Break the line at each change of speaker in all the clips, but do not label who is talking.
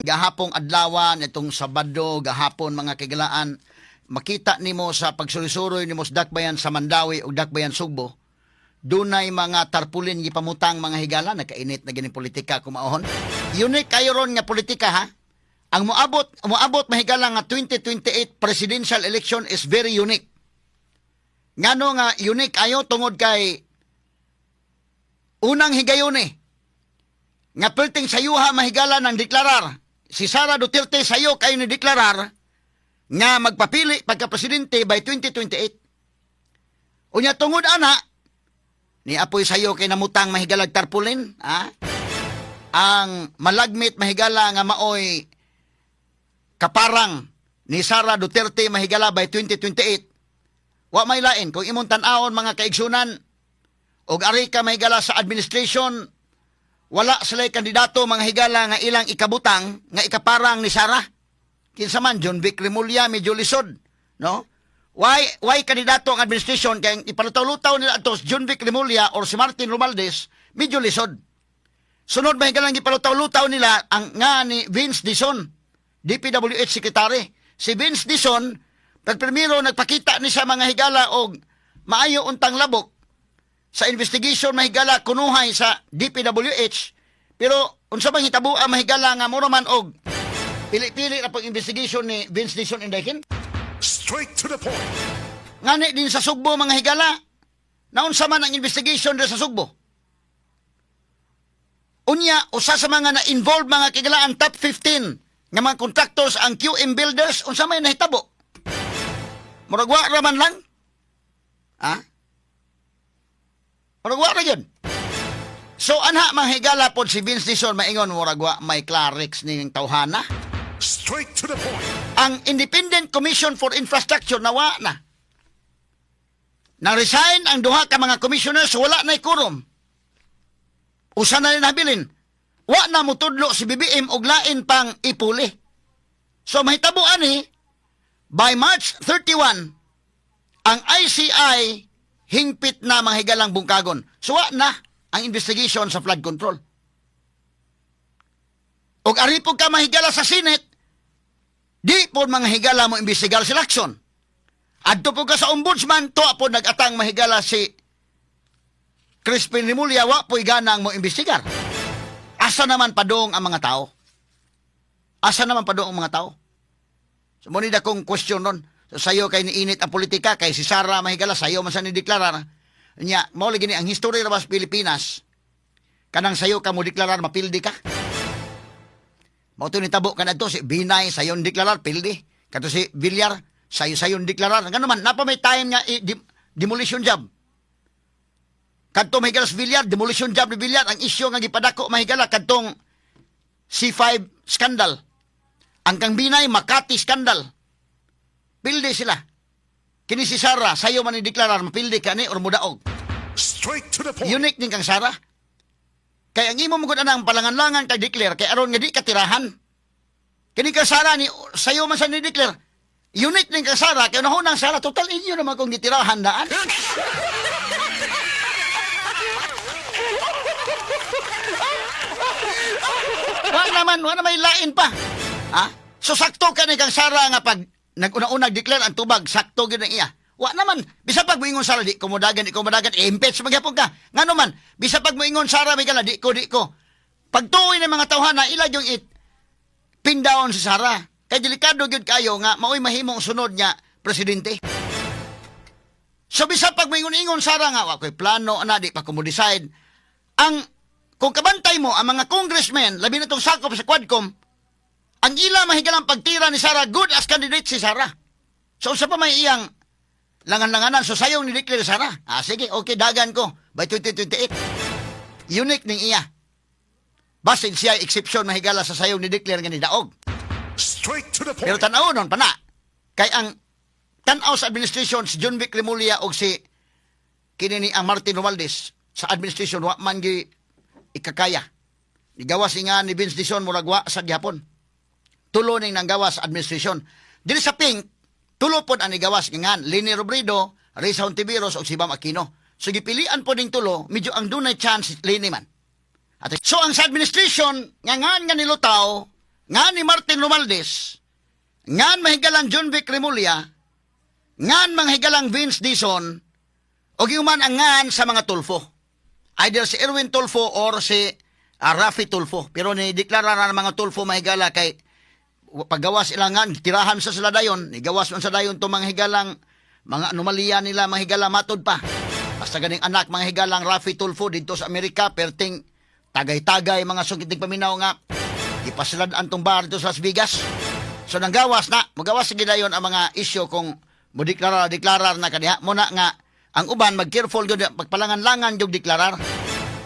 Gahapong adlawan itong Sabado, gahapon mga kagalaan, makita nimo sa pagsulisuroy nimo sa dakbayan sa Mandawi o dakbayan Sugbo, dunay mga tarpulin gipamutang mga higala, nagkainit na gining politika kumaon. Unique kayo ron nga politika ha. Ang moabot mahigala nga 2028 presidential election is very unique. Ngano nga unique ayo tungod kay unang higayon nga perting sayuha mahigala ng deklarar. Si Sara Duterte sayo kayo ni deklarar nga magpapili pagka-presidente by 2028. Unya tungod ana, ni apoy sayo kay namutang mahigalag tarpulin, ha? Ang malagmit mahigala nga maoy kaparang ni Sara Duterte mahigala by 2028. Wa may lain kung imong tan-awon mga kaigsunan og ari ka mahigala sa administration, wala sila'y kandidato mga higala nga ilang ikabutang nga ikaparang ni Sara. Kinsa man John Vic Remulla medyo lisod, no? Why kandidato ang administration kay ipalutaw-lutaw nila ato si John Vic Remulla or si Martin Romualdez medyo lisod. Sunod ba higala ipalutaw-lutaw nila ang nga ni Vince Dizon, DPWH Secretary. Si Vince Dizon pagprimero nagpakita ni sa mga higala og maayo untang labok sa investigation mahigala kunuhay sa DPWH, pero unsa bang hitabo ang mahigala nga mura man og pili-pili na pag-investigation ni Vince Dizon Indakin?
Straight to the point.
Ngani din sa Sugbo mga higala, naunsa man ang investigation din sa Sugbo. Unya, usa sa mga na-involved mga kigala ang top 15 nga mga contractors ang QM Builders, unsa may nahitabo? Muragwa raman lang? Ha? Muragwa ra yun. So, anha mga higala po si Vince Dizon maingon muragwa may Clarix ning tawhana.
Straight to the point.
Ang Independent Commission for Infrastructure nawa na. Nang-resign ang duha ka mga commissioners, wala na'y quorum. Usa na rin nabilin. Wa na mutudlo si BBM og lain pang ipuli. So mahitabo ani by March 31 ang ICI hingpit na mga higalang bungkagon. So wa na ang investigation sa flood control. Og aripog ka mahigala sa Senate, di po mga higala mo imbestigar si Lacson. Adto po ka sa ombudsman, to po nag-atang mahigala si Crispin Remulla, wa po'y ganang mo imbestigar. Asa naman padong ang mga tao? Asa naman padong ang mga tao? So, munid akong question ron. So, sayo kay niinit ang politika, kay si Sara mahigala, sayo man sa nideklarar. Nya, mauli gini, ang history na sa Pilipinas, kanang sayo ka mo deklarar, mapildi ka. Mauto ni tabo ka na to, si Binay, sayon deklarar, pildi. Kato si Villar, sayon deklarar. Nga naman, napa may time nga demolition job. Kadto mahigala sa Villar, demolition job ni Villar. Ang isyo nga gipadako mahigala, kadtong C5 scandal. Ang kang Binay, Makati scandal. Pildi sila. Kini si Sara, sayo man i-deklarar, mapildi ka ni or mudaog.
Straight to the point.
Unique din kang Sara. Kaya ang imo mo gud anang palangan-langan kay declare kay aron nga di katirahan. Kini ka Sara ni sayo man sa ni declare. Unique din kang Sara kay nahunang Sara total inyo naman kung gitirahan daan. Wa naman may lain pa. Ha? So sakto ka ni kang Sara nga pag nag-una-una declare ang tubag, sakto gyud ang iya. Wa naman, bisa pag moingon Sara di komodagan, impeach magyapon ka. Ngano man, bisa pag moingon Sara may kala di ko. Pagtuoy ng mga tawhana ila yung pin down si Sara. Kay delikado gyud kayo nga maoy mahimong sunod niya presidente. So bisa pag moingon Sara nga wa koy plano ana di pa ko mo decide. Kung kabantay mo ang mga congressmen labi na tong sakop sa Quadcom, ang ila mahigalang pagtira ni Sara good as candidate si Sara. So sa pa may iyang langan-langanan, so sayong ni-declare Sara. Sige, okay, dagan ko by 2028. Unique ning iya. Basin siya exception mahigala sa sayong ni-declare nga ni Daog.
Straight to the point.
Pero tanaw nun, pana. Kay ang tanaw sa administration si John Vic Remulla o si kinini ang Martin Romualdez sa administration, wa man gi ikakaya. Igawas nga ni Vince Dizon muragwa sa gihapon. Tulo ning nanggawas sa administration. Dili sa pink, tulo pod ang igawas ngan Leni Robredo, Risa Hontiveros o si Bam Aquino. So gipilian po ding tulo, medyo ang dunay chance Leni man. At so ang sa administration nga nilutaw Nga ni Martin Romualdez, ngan mahigalang John Vic Remulla, ngan mahigalang Vince Dizon, o giuman ang ngan sa mga Tulfo. Either si Erwin Tulfo or si Rafi Tulfo. Pero ni-deklara na ng mga Tulfo mahigala kay paggawas ilangan, tirahan sa sila dayon, igawas man sa dayon to mga higalang, mga anomalya nila mahigala matod pa. Basta ganing anak mga higalang Rafi Tulfo dito sa Amerika, perting tagay-tagay mga sungkiting paminaw nga, ipasilad-an tong bar dito sa Las Vegas. So nanggawas na, magawas sige dayon ang mga isyo kung deklara na kaniha. Muna nga, ang uban mag-careful yun, pagpalangan-langan yung deklarar.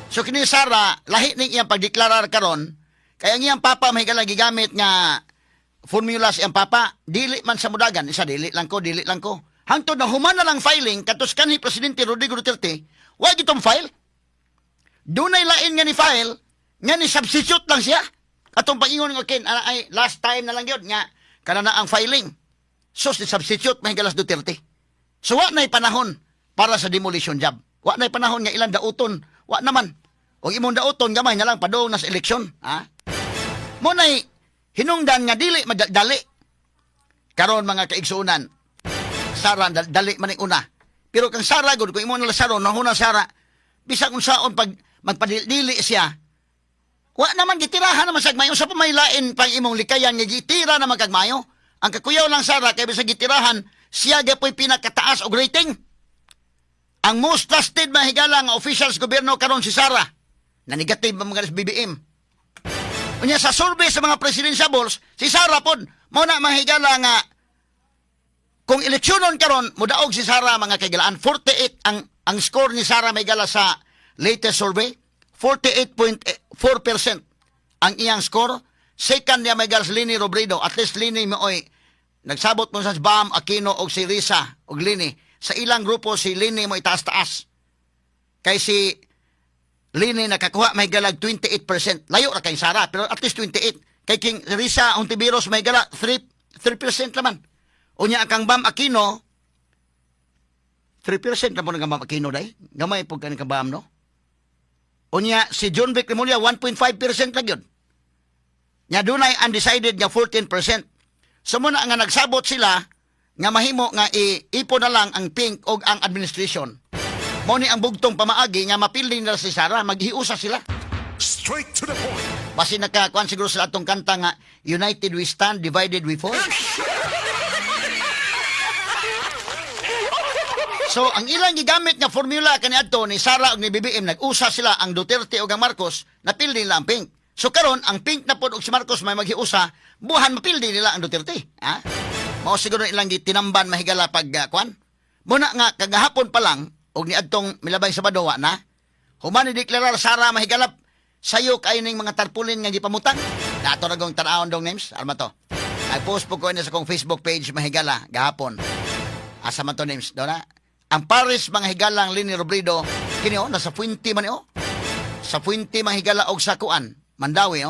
So kini Sara, lahi ning iyang pagdeklarar karon, kaya ang iyang papa mahigala gigamit nga formula sa iyang papa, dili man sa mudagan, isa dili lang ko. Hangtod na human na lang filing, katos kanhi Presidente Rodrigo Duterte, wag itong file. Dunay lain nga ni file, nga ni substitute lang siya. Atong pangingon ng okay, ay last time na lang yun, nga, kanana ang filing. So, si substitute mahigalas Duterte. So, wa na'y panahon para sa demolition job. Wa na'y panahon nga ilang dauton. Wa naman. O imong dauton, gamay na lang, padong na sa eleksyon. Ha? Muna'y hinungdan nga dili madali. Karon mga kaigsuunan, Sara, dali maning una. Pero kang Sara, kung imong nalasaro, nahuna Sara, bisag kung saon pag magpadili siya, wa naman gitirahan naman sa gmayo. Sa pumaylain pang imong likayan nga gitira naman kagmayo. Ang kakuyaw lang Sara, kaya bisag gitirahan, siya gapoy pinakataas og rating. Ang most trusted mahigala nga officials gobyerno karon si Sara, na negative ang mga BBM. Unya sa survey sa mga presidentiables, si Sara pod mo na mahigala nga kung eleksyonon karon mudaog si Sara mga kaigalaan 48 ang score ni Sara mahigala sa latest survey, 48.4% ang iyang score. Second niya mahigala si Lini Robredo, at least Lini mooy nagsabot mo sa Bam Aquino og si Risa og Lini. Sa ilang grupo si Lini mo itaas-taas. Kay si Lini nakakuha may galag 28%. Layo ra kay Sara pero at least 28. Kay King Risa Ontiveros may gala 3% naman. Unya kang Bam Aquino 3% na po ng Bam Aquino day. Gamay po kang Bam no. Unya si John Vic Remulla 1.5% lang yun. Nya dunay undecided nga 14%. So muna nga nagsabot sila nga mahimo nga iipon na lang ang Pink o ang administration. Mo ni ang bugtong pamaagi nga mapili nila si Sara, maghiusa sila.
Straight to the point.
Basi nakakuan siguro sila atong kanta nga United we stand, divided we fall. So ang ilang gigamit nga formula kaniadto ni Sara ug ni BBM, nag-usa sila ang Duterte ug ang Marcos, napildi nila ang Pink. So karon ang Pink na pod og si Marcos may maghiusa, buhan mapildi nila ang Duterte. Ha? Mao siguro ilang gitinamban mahigala pag kuan. Muna nga kagahapon pa lang og niadtong milabay sa Badowa na human ni deklarar Sara mahigalap sayo kay ning mga tarpulin nga gipamutang. Nato ra gong tan-awon dong names, arma to. Nag-post po ko ini sa kong Facebook page mahigala gahapon. Asa man to names, do na. Ang Paris mga higalang Lini Robredo kini nasa Fuente man sa Fuente mahigala og sa kuan Mandawi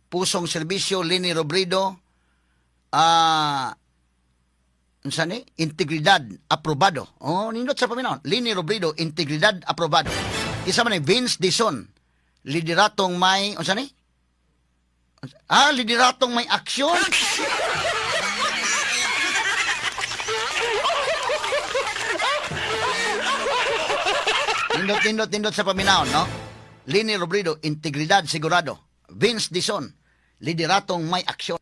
pusong serbisyo Lini Robredo unsa ni integridad aprobado. Nindot sa paminaw Lini Robredo integridad aprobado. Isa man ni Vince Dizon lideratong may unsa ni lideratong may aksyon. Nindot sa paminaw no. Lini Robredo integridad sigurado. Vince Dizon lideratong may aksyon.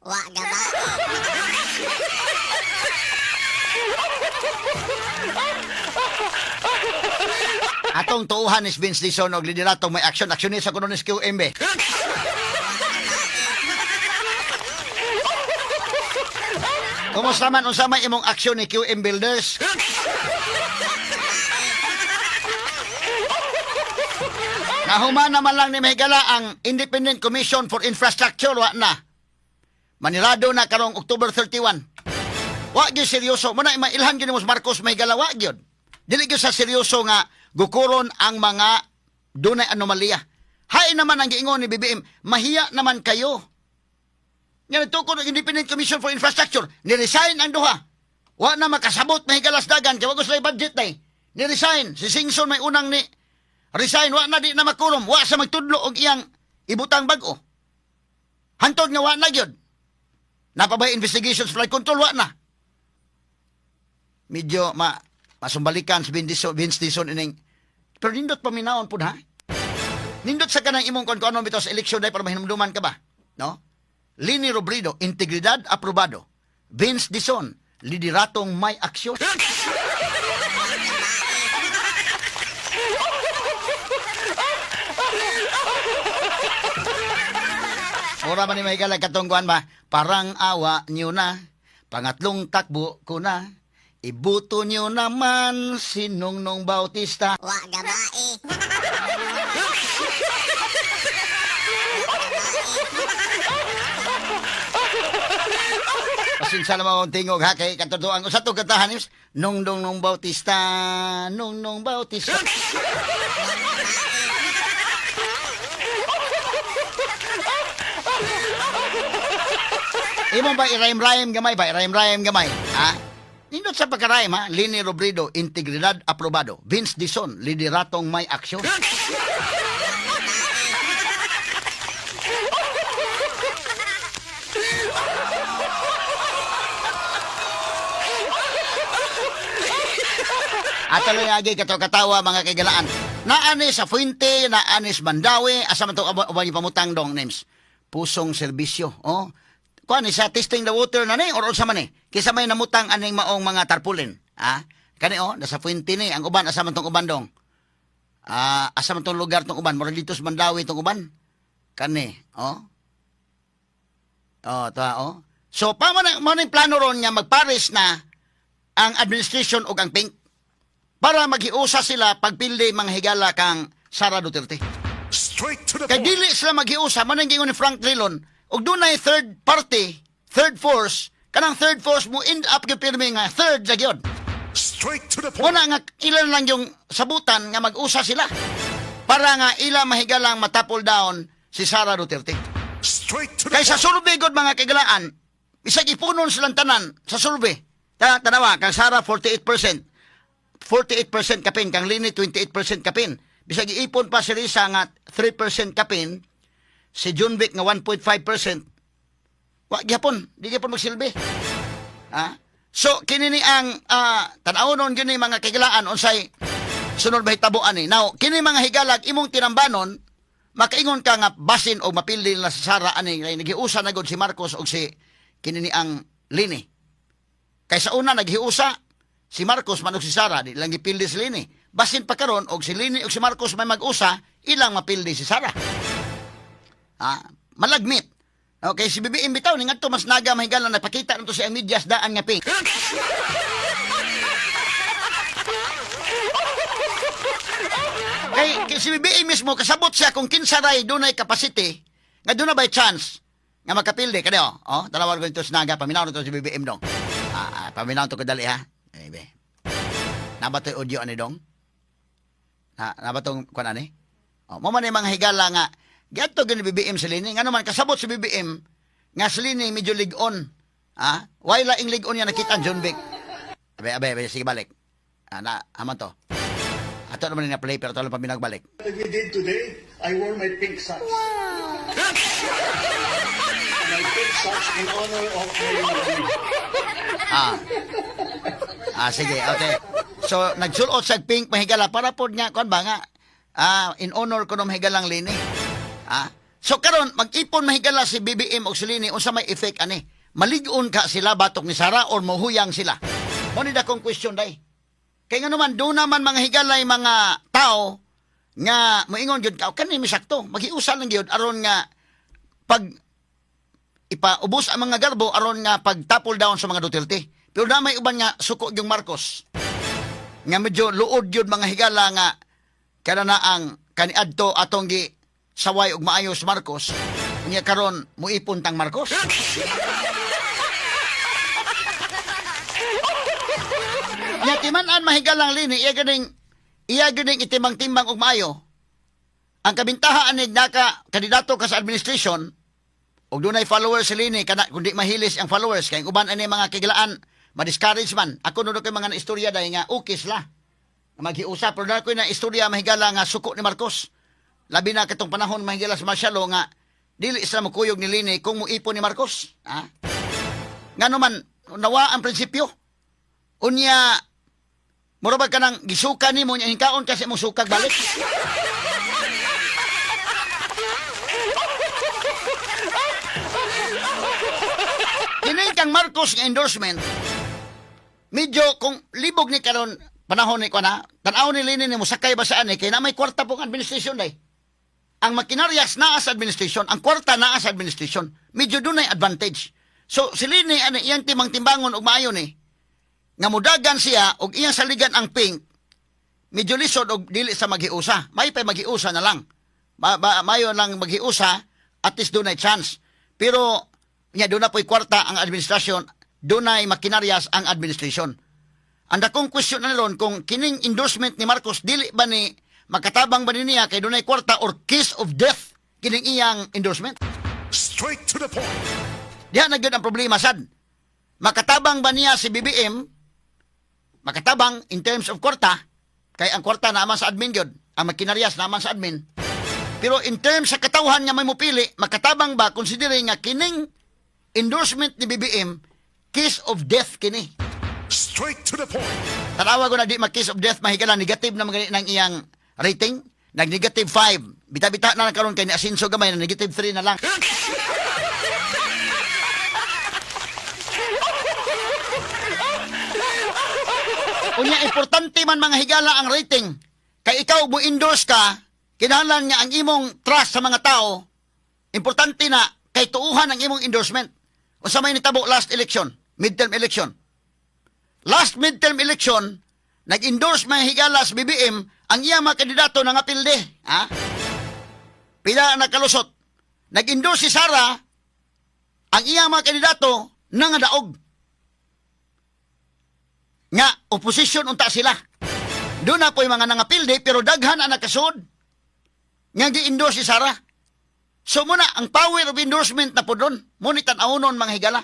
Atong tuuhan is Vince Dizon og lideratong may aksyon. Aksyonis ako nun is QMB. Kumusta man unsa may imong aksyon ni QM Builders? Nahuman naman lang ni mahigala ang Independent Commission for Infrastructure, wa na. Manirado na karong October 31. Wa gyud seryoso. Muna mailhan gyud ni Marcos mahigala, wa gyud. Dili gyud sa seryoso nga gukuron ang mga dunay anomalya. Hay naman ang giingon ni BBM, mahiya naman kayo. Nga nagtukod ang Independent Commission for Infrastructure, ni-resign ang duha. Wa na makasabot mahigalas dagan, kaya wag sila budget na ni-resign. Si Singson may unang ni resign, wa na di na makulom, wa sa magtudlo og iyang ibutang bag-o. Hantod nga wa na gyud. Napabay investigations flight control wa na. Medyo masumbalikan si Vince Dizon ining. Pero nindot paminaon pud ha. Nindot sa kanang imong kon ano bitaw sa eleksyon day para mahinumduman ka ba? No? Lini Robredo, integridad aprobado. Vince Dizon, lideratong may aksyon. Ora man ni may galag katungguan ba? Parang awa niyo na. Pangatlong takbo ko na. Ibuto niyo naman si Nongnong Bautista.
Wa gabae.
Pasensya naman akong tingog ha. Kay katotoang sa ito katahan is Nongnong Bautista. Nongnong Bautista. Imo ba iraim-raim gamay ba? Iraim-raim gamay. Ha? Nindot sa pagkaraim ha? Lini Robredo, integridad aprobado. Vince Dizon, lideratong may aksyon. At tuloy lagi katawa mga kaigalaan. Naani sa Fuente, naani sa Mandawi, asa man ito abang pamutang dong names. Pusong serbisyo. Oh. Kuan ni sa testing the water na ni or sa man ni. Kisa may namutang aning maong mga tarpulin. Ha? Kani nasa Fuente ni ang uban asa man tong uban dong. Asa man tong lugar tong uban, mura dito sa Mandawi tong uban. Kani, So pa man ang plano ron nga magpares na ang administration ug ang pink para maghiusa sila pagpildi mga higala kang Sara Duterte.
Straight to the
Kay
point.
dili sila maghiusa man ang gingon ni Frank Drilon ug dunay third party, third force, kanang third force mo end up gipirmi nga third ra gyud.
Straight to the point.
Una nga ilan lang yung sabutan nga mag-usa sila para nga ila mahigalang matapol down si Sara Duterte.
Straight to the
Kay sa
point.
survey god mga kagalaan, bisag ipunon silang tanan sa survey. Tanawa kang Sara 48%, 48% kapin, kang Lini 28% kapin. Bisag iipon pa si Risa nga 3% kapin, si Junvic nga 1.5%. Wa gyapon, di gyapon magsilbi. Ha? So kini ni ang tan-awon gini mga kagalaan unsay sunod mahitabuan ni. Now, kini mga higalag imong tinambanon, makaingon ka nga basin o mapildi na si Sara ani kay naghiusa na gud si Marcos og si kini ni ang Lini. Kaysa una naghiusa si Marcos man og si Sara, di lang gipildi si Lini. Basin pa karon og si Lini og si Marcos may mag-usa, ilang mapildi si Sara. Malagmit. Okay, si BBM bitaw ni ngadto mas naga mahigalan nagpakita nito sa medias daan nga pink. Kay si BBM mismo kasabot siya kung kinsa ray dunay capacity nga dunay by chance nga makapildi kadi dalawang ganito sa naga paminaw nito si BBM dong. Paminaw to kadali ha. Be. Nabatoy audio ani dong. Nabatong kuan ani. Mo man mga higala nga gato gani BBM sa Lini. Nga naman, kasabot si BBM, nga sa Lini, medyo ligon. Why laing ligon niya nakita ang John Vic? Abe, sige balik. Haman to. Ato naman na play, pero ito lang pa binagbalik.
What we did today, I wore my pink socks. Wow! My pink socks in honor of my
Sige, okay. So, nagsulot sa pink mahigala para po niya, kung ba nga, in honor ko ng mahigalang Lini. So karon mag-ipon mahigala si BBM o si Lini unsa may effect ani? Maligon ka sila batok ni Sara or mohuyang sila? Mo ni dakong question day. Kay nga naman do naman mga higalay mga tao nga moingon gyud ka kani misakto maghiusa lang gyud aron nga pag ipaubos ang mga garbo aron nga pagtapol down sa mga Duterte. Pero na may uban nga suko yung Marcos. Nga medyo luod gyud mga higala nga kada na ang kaniadto atong gi saway og maayos Marcos unya karon muipon tang Marcos. Nya timan-an mahigalang Lini iya ganing itimang-timbang og maayo. Ang kabintahaan ni naka kandidato ka sa administration og dunay followers si Lini kana kundi mahilis ang followers kay uban ani mga kigilaan ma-discourage man. Ako nuno kay mga istorya day nga ukis la maghiusap pero na ko na istorya mahigala nga suko ni Marcos. Labi na katong panahon mahigala sa Marcialo nga dili sila makuyog ni Lini kung muipon ni Marcos. Nga naman, nawa ang prinsipyo. Unya, murabag ka ng gisuka ni mo, hingkaon kasi mong sukag balik. Kini kang Marcos nga endorsement, medyo kung libog ni karon panahon ni ko na, tanaw ni Lini ni mo sakay ba saan kaya na may kwarta pong administrasyon day. Ang makinarya naa sa administrasyon, ang kwarta naa sa administrasyon. Medyo dunay advantage. So si Lini ani iyang timang timbangon og maayo ni nga mudagan siya og iyang saligan ang pink. Medyo lisod og dili sa maghiusa. May pa maghiusa na lang. Mayo lang maghiusa at least dunay chance. Pero nya doon na po'y kwarta ang administrasyon, doon na'y makinaryas ang administrasyon. Ang dakong question na ron kung kining endorsement ni Marcos, dili ba ni makatabang ba niya kay doon na'y kwarta or kiss of death kining iyang endorsement?
Straight to the point.
Diyan na yun ang problema, sad. Makatabang ba niya si BBM, makatabang in terms of kwarta, kay ang kwarta naman sa admin yun, ang makinaryas naman sa admin. Pero in terms sa katawhan nga may mupili, makatabang ba, considering nga kining endorsement ni BBM, kiss of death kini.
Straight to the point.
Tanawa ko na di ma-kiss of death, mahigala negative na mga ng iyang rating. Nag-negative 5. Bita-bita na lang karon kay ni Asinso gamay na negative 3 na lang. Unya, importante man mga higala ang rating. Kay ikaw mo endorse ka, kinahanglan nga ang imong trust sa mga tao, importante na kay tuuhan ang imong endorsement. O sa may nitabo last election, midterm election. Last midterm election, nag-endorse mga higala sa BBM, ang iya mga kandidato na nga pilde. Ha? Pila na kalusot. Nag-endorse si Sara, ang iya mga kandidato na nga daog. Nga, opposition unta sila. Doon na po yung mga nangapilde, pero daghan ang nakasud. Nga gi-endorse si Sara. So muna, ang power of endorsement na po doon, ngunit tan-awon mga higala.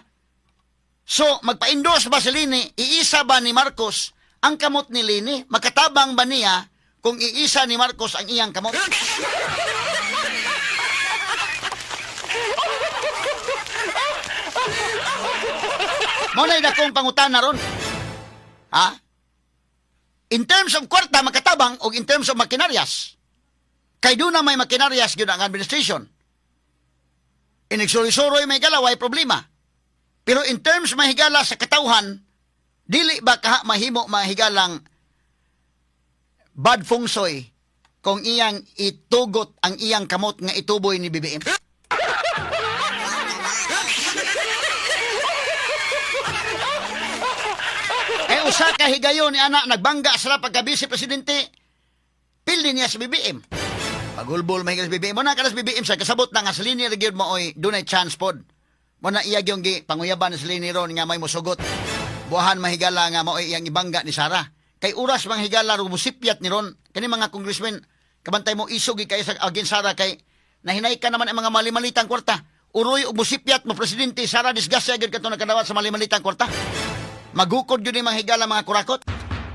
So, magpa-endorse ba si Lini, iisa ba ni Marcos ang kamot ni Lini? Magkatabang ba niya kung iisa ni Marcos ang iyang kamot? Muna yung akong pangutana ron. Ha? In terms of kwarta, magkatabang, o in terms of makinaryas, kay doon na may makinaryas yun ang administration. Inigsuri-suroy may galaway problema. Pero in terms mahigala sa katawhan, dili ba kaha mahimo mahigalang bad feng shui kung iyang itugot ang iyang kamot nga ituboy ni BBM? Usa ka higayon ni anak nagbangga sila pagka vice presidente, pildi niya sa BBM. Pagulbol mahigal sa BBM. Muna ka na sa BBM sa kasabot na nga sa linya region mo oy, dunay chance pod. Muna iyag yung panguyaban sa linya ron nga may musugot. Buahan mahigala nga mo iyang ibangga ni Sara. Kay uras mahigala ro musipyat ni ron. Kani mga congressmen, kabantay mo isog kay sa agin Sara kay nahinay ka naman ang mga malimalitang kwarta. Uroy og musipyat mo presidente Sara disgusya gyud kadto nagkadawat sa malimalitang kwarta. Magukod yun yung mga higala mga kurakot.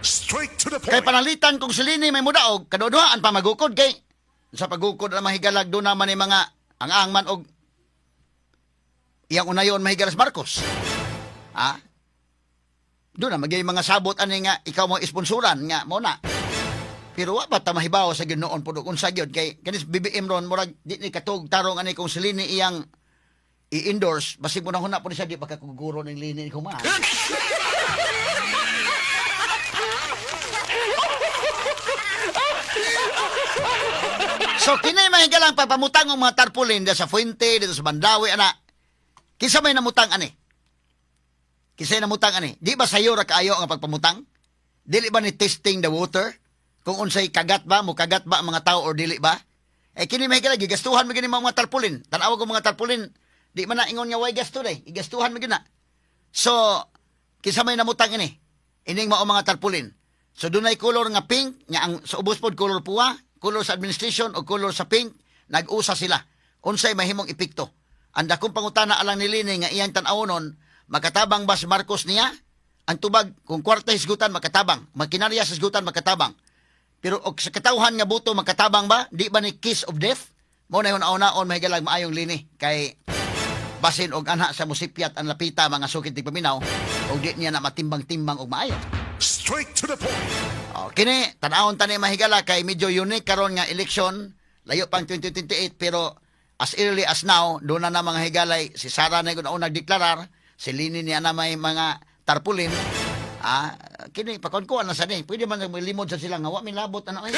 Straight to the
Kay
point.
panalitan kung silini may mudaog, kadodohaan pa magukod kay sa pagukod na mahigalag doon naman yung mga ang man og iyang unayon mahigalas Marcos. Ha? Doon na magiging mga sabot ani nga ikaw mo isponsoran nga mo na. Pero wa pa ta mahibaw sa ginoon pud unsa gyud kay kanis BBM ron murag di ni katog tarong ani kung silini iyang i-endorse basig mo na huna po siya di pagkakuguro ng lini ko ma. So, kini mahigalang pagpamutang ng mga tarpaulin sa Fuente, dito sa Mandawi, ana. Kisa may namutang, ani? Kisa namutang, ani? Di ba sayo ra kaayo ang pagpamutang? Dili ba ni testing the water? Kung unsay kagat ba, mo kagat ba ang mga tao or dili ba? Kini mahigalang, gigastuhan mo gini mga tarpaulin. Tanawa ko mga tarpaulin, di man na ingon nga way gasto day. Igastuhan mo gina. So, kisa may namutang, ini? Ining mao mga tarpaulin. So, dunay color nga pink, nga ang sa ubos pod color puwa, color sa administration o color sa pink, nag-usa sila. Unsay mahimong epekto. Anda kong pangutana alang ni Lini nga iyang tan-awonon, makatabang ba si Marcos niya? Ang tubag, kung kwarta hisgutan, makatabang. Makinarya sa hisgutan, makatabang. Pero og sa katawhan nga buto, makatabang ba? Di ba ni kiss of death? Mo na yun aon-aon, mahigalag maayong Lini. Kay basin og anha sa musipyat ang lapita mga sukit ti paminaw og di niya na matimbang-timbang og maayo.
Straight to the point.
Kini tan-awon tani mahigala kay medyo unique karon nga eleksyon, layo pang 2028 pero as early as now do na mga higalay si Sara na gud nagdeklarar, si Lini niya na may mga tarpaulin. Kini pakon-kuan na sa ni. Pwede man limod sa sila nga wa milabot ana ay.